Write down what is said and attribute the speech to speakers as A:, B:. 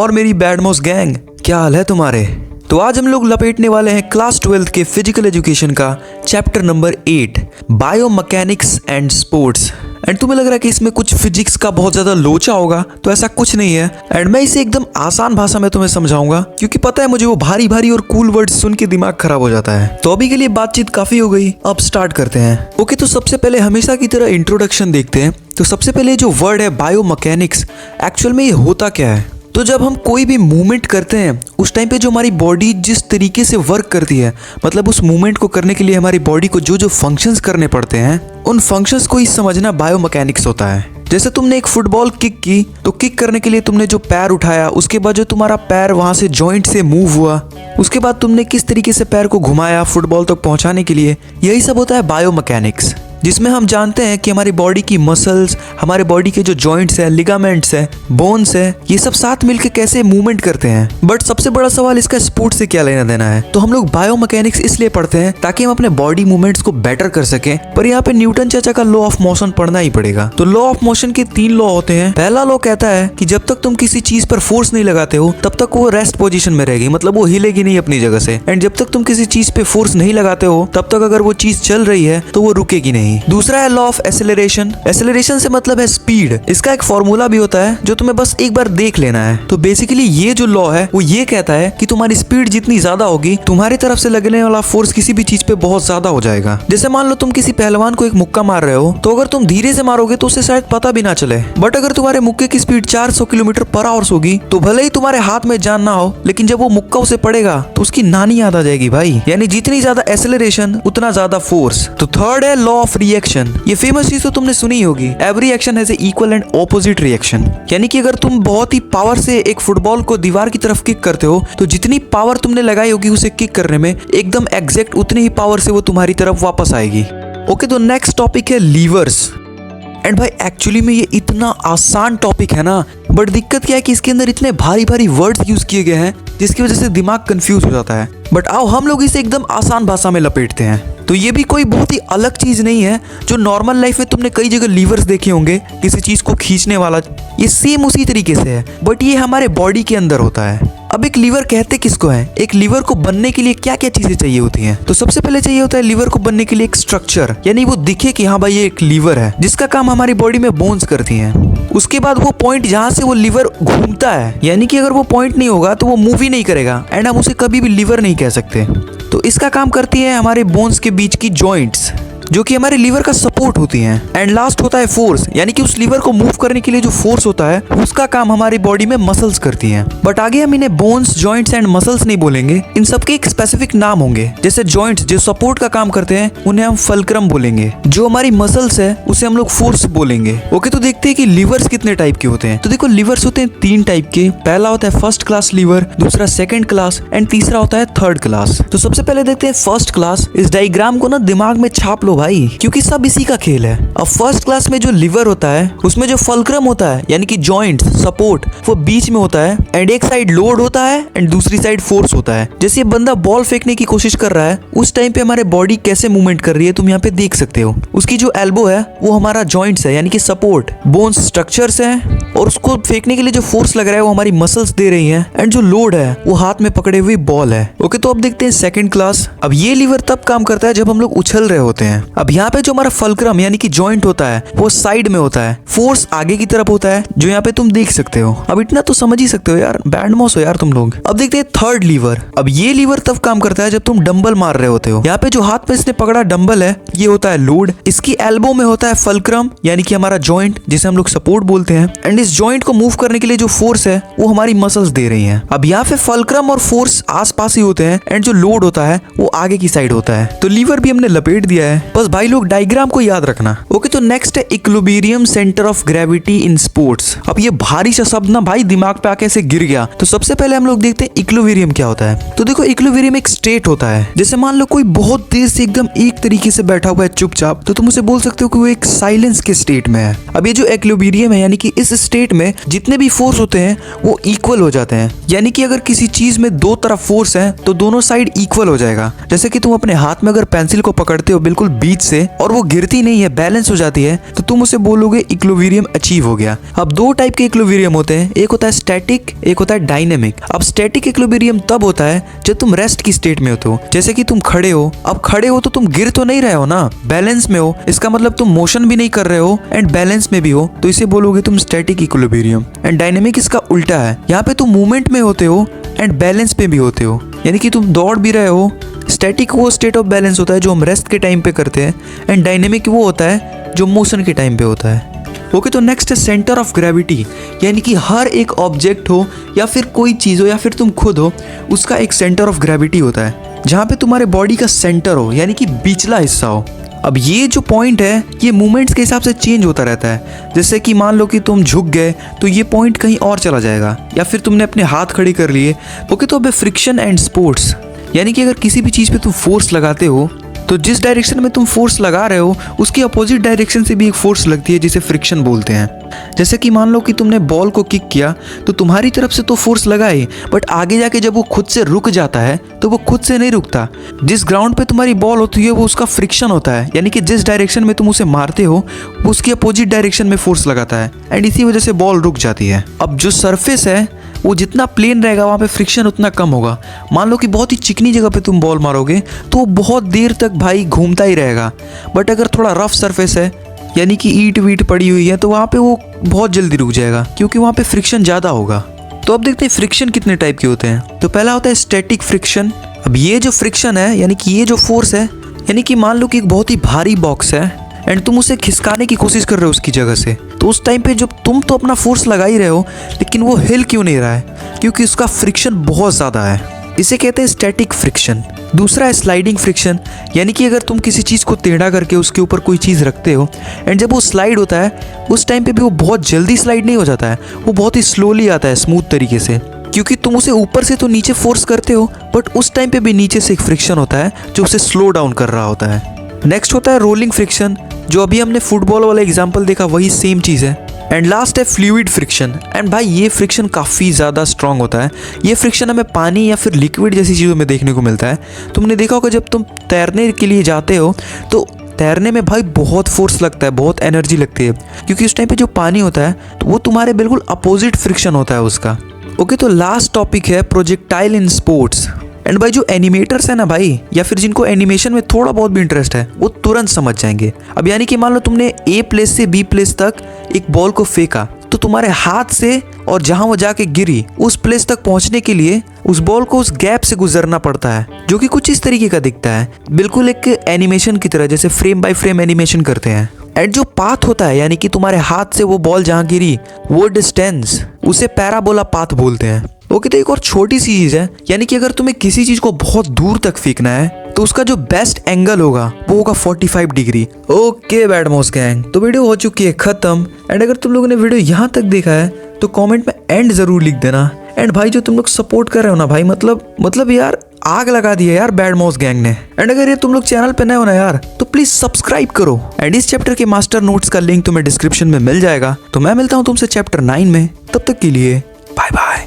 A: और मेरी बैडमॉस गैंग, क्या हाल है तुम्हारे। तो आज हम लोग लपेटने वाले हैं क्लास 12 के फिजिकल एजुकेशन का chapter number 8 biomechanics and sports. And तुम्हें लग रहा है कि इसमें कुछ फिजिक्स का बहुत ज्यादा लोचा होगा, तो ऐसा कुछ नहीं है। एंड मैं इसे एकदम आसान भाषा में तुम्हें समझाऊंगा, क्योंकि पता है मुझे वो भारी भारी और कूल वर्ड्स सुन के दिमाग खराब हो जाता है। तो अभी के लिए बातचीत काफी हो गई, अब स्टार्ट करते हैं। ओके, तो सबसे पहले हमेशा की तरह इंट्रोडक्शन देखते हैं। तो सबसे पहले जो वर्ड है बायोमैकेनिक्स, एक्चुअल में ये होता क्या है। तो जब हम कोई भी मूवमेंट करते हैं उस टाइम पे जो हमारी बॉडी जिस तरीके से वर्क करती है, मतलब उस मूवमेंट को करने के लिए हमारी बॉडी को जो जो फंक्शंस करने पड़ते हैं, उन फंक्शंस को ही समझना बायोमैकेनिक्स होता है। जैसे तुमने एक फुटबॉल किक की, तो किक करने के लिए तुमने जो पैर उठाया, उसके बाद जो तुम्हारा पैर वहां से जॉइंट से मूव हुआ, उसके बाद तुमने किस तरीके से पैर को घुमाया फुटबॉल तक पहुंचाने के लिए, यही सब होता है बायोमैकेनिक्स। जिसमें हम जानते हैं कि हमारी बॉडी की मसल्स, हमारे बॉडी के जो जॉइंट्स है, लिगामेंट्स है, बोन्स है, ये सब साथ मिलकर कैसे मूवमेंट करते हैं। बट सबसे बड़ा सवाल इसका स्पोर्ट्स से क्या लेना देना है। तो हम लोग बायोमैकेनिक्स इसलिए पढ़ते हैं ताकि हम अपने बॉडी मूवमेंट्स को बेटर कर सकें। पर यहाँ पे न्यूटन चाचा का लॉ ऑफ मोशन पढ़ना ही पड़ेगा। तो लॉ ऑफ मोशन के 3 लॉ होते हैं। पहला लॉ कहता है कि जब तक तुम किसी चीज पर फोर्स नहीं लगाते हो तब तक वो रेस्ट पोजीशन में रहेगी, मतलब वो हिलेगी नहीं अपनी जगह से। एंड जब तक तुम किसी चीज पे फोर्स नहीं लगाते हो तब तक अगर वो चीज चल रही है तो वो रुकेगी नहीं। दूसरा है लॉ ऑफ एक्सेलरेशन। एक्सेलरेशन से मतलब है स्पीड। इसका एक फॉर्मूला भी होता है जो तुम्हें बस एक बार देख लेना है। तो बेसिकली ये जो लॉ है वो ये कहता है कि तुम्हारी स्पीड जितनी ज्यादा होगी, तुम्हारी तरफ से लगने वाला फोर्स किसी भी चीज पे बहुत ज्यादा हो जाएगा। जैसे मान लो तुम किसी पहलवान को एक मुक्का मार रहे हो, तो अगर तुम धीरे से मारोगे तो उसे शायद पता भी ना चले। बट अगर तुम्हारे मुक्के की स्पीड 400 किलोमीटर पर आवर होगी, तो भले ही तुम्हारे हाथ में जान ना हो, लेकिन जब वो मुक्का उसे पड़ेगा तो उसकी नानी याद आ जाएगी भाई। यानी जितनी ज्यादा एक्सेलरेशन उतना ज्यादा फोर्स। तो थर्ड है लॉ ऑफ रिएक्शन। ये फेमस चीज तो तुमने सुनी होगी, every action has a equal and opposite reaction. यानी कि अगर तुम बहुत ही पावर से एक फुटबॉल को दीवार की तरफ किक करते हो, तो जितनी पावर तुमने लगाई होगी उसे किक करने में, एकदम एग्जैक्ट उतनी ही पावर से वो तुम्हारी तरफ वापस आएगी। ओके, तो नेक्स्ट टॉपिक है लीवर्स। एंड भाई एक्चुअली में ये इतना आसान टॉपिक है ना, बट दिक्कत क्या है कि इसके अंदर इतने भारी भारी वर्ड्स यूज किए गए हैं जिसकी वजह से दिमाग कंफ्यूज हो जाता है। बट आओ हम लोग इसे एकदम आसान भाषा में लपेटते हैं। तो ये भी कोई बहुत ही अलग चीज नहीं है। जो नॉर्मल लाइफ में तुमने कई जगह लीवर्स देखे होंगे, किसी चीज को खींचने वाला, ये सेम उसी तरीके से है, बट ये हमारे बॉडी के अंदर होता है। अब एक लीवर कहते किसको है? एक लीवर को बनने के लिए क्या क्या चीजें चाहिए होती हैं? तो सबसे पहले चाहिए होता है लीवर को बनने के लिए एक स्ट्रक्चर, यानी वो दिखे कि हाँ भाई ये एक लीवर है, जिसका काम हमारी बॉडी में बोन्स करती हैं। उसके बाद वो पॉइंट जहां से वो लीवर घूमता है, यानी कि अगर वो पॉइंट नहीं होगा तो वो मूव ही नहीं करेगा, एंड हम उसे कभी भी लीवर नहीं कह सकते। तो इसका काम करती है हमारे बोन्स के बीच की जॉइंट्स, जो कि हमारे लीवर का सपोर्ट होती हैं। एंड लास्ट होता है फोर्स, यानी कि उस लीवर को मूव करने के लिए जो फोर्स होता है उसका काम हमारी बॉडी में मसल्स करती हैं। बट आगे हम इन्हें बोन्स, जॉइंट्स एंड मसल्स नहीं बोलेंगे, इन सबके एक स्पेसिफिक नाम होंगे। जैसे जॉइंट्स जो सपोर्ट का काम करते हैं उन्हें हम फल्क्रम बोलेंगे, जो हमारी मसल्स है उसे हम लोग फोर्स बोलेंगे। ओके, तो देखते हैं कि लीवर्स कितने टाइप के होते हैं। तो देखो लीवर्स होते हैं 3 टाइप के। पहला होता है फर्स्ट क्लास लीवर, दूसरा सेकंड क्लास एंड तीसरा होता है थर्ड क्लास। तो सबसे पहले देखते हैं फर्स्ट क्लास। इस डायग्राम को ना दिमाग में छाप लो भाई, क्योंकि सब इसी का खेल है। अब फर्स्ट क्लास में जो लिवर होता है उसमें जो फल्क्रम होता है, यानी कि जॉइंट सपोर्ट, वो बीच में होता है। एंड एक साइड लोड होता है एंड दूसरी साइड फोर्स होता है। जैसे ये बंदा बॉल फेंकने की कोशिश कर रहा है, उस टाइम पे हमारे बॉडी कैसे मूवमेंट कर रही है तुम यहाँ पे देख सकते हो। उसकी जो एल्बो है वो हमारा जॉइंट्स है, यानी कि सपोर्ट, बोन्स स्ट्रक्चर्स है, और उसको फेंकने के लिए जो फोर्स लग रहा है वो हमारी मसल्स दे रही है। एंड जो लोड है वो हाथ में पकड़े हुए बॉल है। ओके, तो अब देखते हैं सेकंड क्लास। अब ये लीवर तब काम करता है जब हम लोग उछल रहे होते हैं। अब यहाँ पे जो हमारा फल्क्रम यानी कि जॉइंट होता है वो साइड में होता है, फोर्स आगे की तरफ होता है, जो यहाँ पे तुम देख सकते हो। अब इतना तो समझ ही सकते हो यार, बैंड मॉस हो यार तुम लोग। अब देखते हैं थर्ड लीवर। अब ये लीवर तब काम करता है जब तुम डंबल मार रहे होते हो। यहाँ पे जो हाथ में इसने पकड़ा डंबल है ये होता है लोड। इसकी एल्बो में होता है फल्क्रम, यानी कि हमारा जॉइंट, जिसे हम लोग सपोर्ट बोलते हैं। एंड इस जॉइंट को मूव करने के लिए जो फोर्स है वो हमारी मसल्स दे रही हैं। अब यहाँ पे फल्क्रम और फोर्स आस पास ही होते हैं, एंड जो लोड होता है वो आगे की साइड होता है। तो लीवर भी हमने लपेट दिया है, बस भाई लोग डायग्राम को याद रखना। ओके, तो नेक्स्ट है equilibrium centre of gravity in sports. अब ये भारी सा शब्द ना भाई दिमाग पे आके ऐसे गिर गया। तो सबसे पहले हम लोग देखते हैं इक्विलिब्रियम क्या होता है। तो देखो इक्विलिब्रियम एक स्टेट होता है। जैसे मान लो कोई बहुत देर से एकदम एक तरीके से बैठा हुआ है चुपचाप, तो तुम उसे बोल सकते हो कि वो एक साइलेंस के स्टेट में है। अब ये जो इक्विलिब्रियम है, यानी कि इस स्टेट में जितने भी फोर्स होते हैं वो इक्वल हो जाते हैं। यानी कि अगर किसी चीज में दो तरफ फोर्स है तो दोनों साइड इक्वल हो जाएगा। जैसे कि तुम अपने हाथ में अगर पेंसिल को पकड़ते हो बिल्कुल बीच से और वो गिरती नहीं है, बैलेंस हो जाती है, तो तुम उसे बोलोगे इक्विलिब्रियम अचीव हो गया। अब दो टाइप के इक्विलिब्रियम होते हैं, एक होता है स्टैटिक, एक होता है डायनेमिक। अब स्टैटिक इक्विलिब्रियम तब होता है जब तुम रेस्ट की स्टेट में होते हो, जैसे कि तुम खड़े हो। अब खड़े हो तो तुम गिर तो नहीं रहे हो ना, बैलेंस में हो, इसका मतलब तुम मोशन भी नहीं कर रहे हो एंड बैलेंस में भी हो, तो इसे बोलोगे तुम स्टैटिक इक्विलिब्रियम। एंड डायनेमिक इसका उल्टा है, यहाँ पे तुम मूवमेंट में होते हो एंड बैलेंस पे भी होते हो, यानी कि तुम दौड़ भी रहे हो। स्टैटिक वो स्टेट ऑफ बैलेंस होता है जो हम रेस्ट के टाइम पे करते हैं एंड डायनेमिक वो होता है जो मोशन के टाइम पे होता है। ओके, तो नेक्स्ट है सेंटर ऑफ ग्रेविटी, यानी कि हर एक ऑब्जेक्ट हो या फिर कोई चीज़ हो या फिर तुम खुद हो, उसका एक सेंटर ऑफ ग्रेविटी होता है जहाँ पे तुम्हारे बॉडी का सेंटर हो, यानी कि बीचला हिस्सा हो। अब ये जो पॉइंट है ये मूवमेंट्स के हिसाब से चेंज होता रहता है, जैसे कि मान लो कि तुम झुक गए तो ये पॉइंट कहीं और चला जाएगा, या फिर तुमने अपने हाथ खड़े कर लिए। ओके, तो अब फ्रिक्शन एंड स्पोर्ट्स, यानी कि अगर किसी भी चीज़ पे तुम फोर्स लगाते हो तो जिस डायरेक्शन में तुम फोर्स लगा रहे हो उसकी अपोजिट डायरेक्शन से भी एक फोर्स लगती है जिसे फ्रिक्शन बोलते हैं। जैसे कि मान लो कि तुमने बॉल को किक किया तो तुम्हारी तरफ से तो फोर्स लगा ही, बट आगे जाके जब वो खुद से रुक जाता है तो वो खुद से नहीं रुकता। जिस ग्राउंड पे तुम्हारी बॉल होती है वो उसका फ्रिक्शन होता है, यानी कि जिस डायरेक्शन में तुम उसे मारते हो वो उसकी अपोजिट डायरेक्शन में फोर्स लगाता है एंड इसी वजह से बॉल रुक जाती है। अब जो सरफेस है वो जितना प्लेन रहेगा वहाँ पे फ्रिक्शन उतना कम होगा। मान लो कि बहुत ही चिकनी जगह पे तुम बॉल मारोगे तो वो बहुत देर तक भाई घूमता ही रहेगा, बट अगर थोड़ा रफ सरफेस है यानी कि ईंट वीट पड़ी हुई है तो वहाँ पे वो बहुत जल्दी रुक जाएगा क्योंकि वहाँ पे फ्रिक्शन ज़्यादा होगा। तो अब देखते हैं फ्रिक्शन कितने टाइप के होते हैं। तो पहला होता है स्टैटिक फ्रिक्शन। अब ये जो फ्रिक्शन है यानी कि ये जो फोर्स है, यानी कि मान लो कि एक बहुत ही भारी बॉक्स है एंड तुम उसे खिसकाने की कोशिश कर रहे हो उसकी जगह से, तो उस टाइम पे जब तुम तो अपना फोर्स लगा ही रहे हो लेकिन वो हिल क्यों नहीं रहा है, क्योंकि उसका फ्रिक्शन बहुत ज़्यादा है। इसे कहते हैं स्टैटिक फ्रिक्शन। दूसरा है स्लाइडिंग फ्रिक्शन, यानी कि अगर तुम किसी चीज़ को टेढ़ा करके उसके ऊपर कोई चीज़ रखते हो एंड जब वो स्लाइड होता है उस टाइम पे भी वो बहुत जल्दी स्लाइड नहीं हो जाता है, वो बहुत ही स्लोली आता है स्मूथ तरीके से, क्योंकि तुम उसे ऊपर से तो नीचे फोर्स करते हो बट उस टाइम पे भी नीचे से एक फ्रिक्शन होता है जो उसे स्लो डाउन कर रहा होता है। नेक्स्ट होता है रोलिंग फ्रिक्शन, जो अभी हमने फुटबॉल वाला एग्जाम्पल देखा वही सेम चीज़ है। एंड लास्ट है फ्लूइड फ्रिक्शन। एंड भाई ये फ्रिक्शन काफ़ी ज़्यादा स्ट्रांग होता है। ये फ्रिक्शन हमें पानी या फिर लिक्विड जैसी चीज़ों में देखने को मिलता है। तुमने देखा होगा जब तुम तैरने के लिए जाते हो तो तैरने में भाई बहुत फोर्स लगता है, बहुत एनर्जी लगती है, क्योंकि उस टाइम पे जो पानी होता है तो वो तुम्हारे बिल्कुल अपोजिट फ्रिक्शन होता है उसका। ओके, तो लास्ट टॉपिक है प्रोजेक्टाइल इन स्पोर्ट्स। एंड भाई जो एनिमेटर्स है ना भाई, या फिर जिनको एनिमेशन में थोड़ा बहुत भी इंटरेस्ट है वो तुरंत समझ जाएंगे। अब यानी कि मान लो तुमने ए प्लेस से बी प्लेस तक एक बॉल को फेंका तो तुम्हारे हाथ से और जहां वो जाके गिरी उस प्लेस तक पहुंचने के लिए उस बॉल को उस गैप से गुजरना पड़ता है, जो कि कुछ इस तरीके का दिखता है, बिल्कुल एक एनिमेशन की तरह, जैसे फ्रेम बाय फ्रेम एनिमेशन करते हैं। एंड जो पाथ होता है यानी कि तुम्हारे हाथ से वो बॉल जहां गिरी वो डिस्टेंस, उसे पैराबोला पाथ बोलते हैं। ओके, तो एक और छोटी सी चीज है, यानी कि अगर तुम्हें किसी चीज को बहुत दूर तक फेंकना है तो उसका जो बेस्ट एंगल होगा वो होगा 45 डिग्री। ओके बैडमॉस गैंग, तो वीडियो हो चुकी है खत्म। एंड अगर तुम लोगों ने वीडियो यहाँ तक देखा है तो कमेंट में एंड जरूर लिख देना। एंड भाई जो तुम लोग सपोर्ट कर रहे हो ना भाई, मतलब यार आग लगा दी है यार बैडमॉस गैंग ने। एंड अगर ये तुम लोग चैनल पे नए हो ना यार तो प्लीज सब्सक्राइब करो। एंड इस चैप्टर के मास्टर नोट्स का लिंक तुम्हें डिस्क्रिप्शन में मिल जाएगा। तो मैं मिलता हूँ तुमसे चैप्टर 9 में, तब तक के लिए बाय बाय।